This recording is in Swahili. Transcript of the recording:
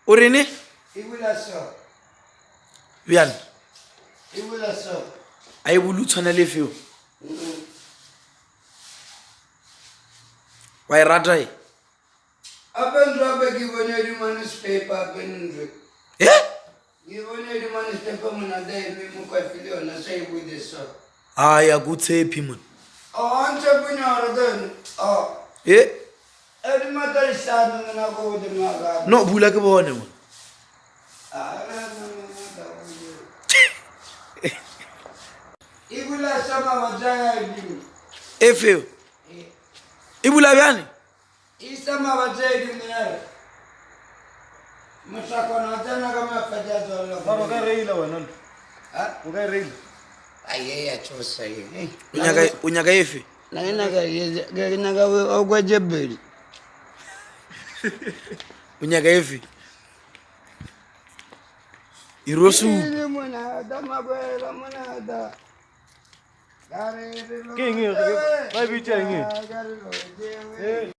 O re ne? E bula so. Bjang. E bula so. A e bule o tshwana le feo. Wa e rata e? Ape ke bone di newspaper ape ndwe. Ke bone di newspaper mona da e mo kwa file yona sa e bule so. Hayi akutshepi mona. Ante bunyaro then. Edi matari sana na go de maga. No bula ke bone mona. E bula sama wajaya di. E feo. E bula bjang? Isa mabajedi mina. Mashakona tena kama faja zolo. Baba ka reila wena. Ha? O ka reila. Aye ya chosa ye. O nyaka efe? Na ina ga ogwejebeli. O nyaka efe? Irosu. Ile mona da mabela mona da. Gare Ke eng e? Ba bitsa eng e?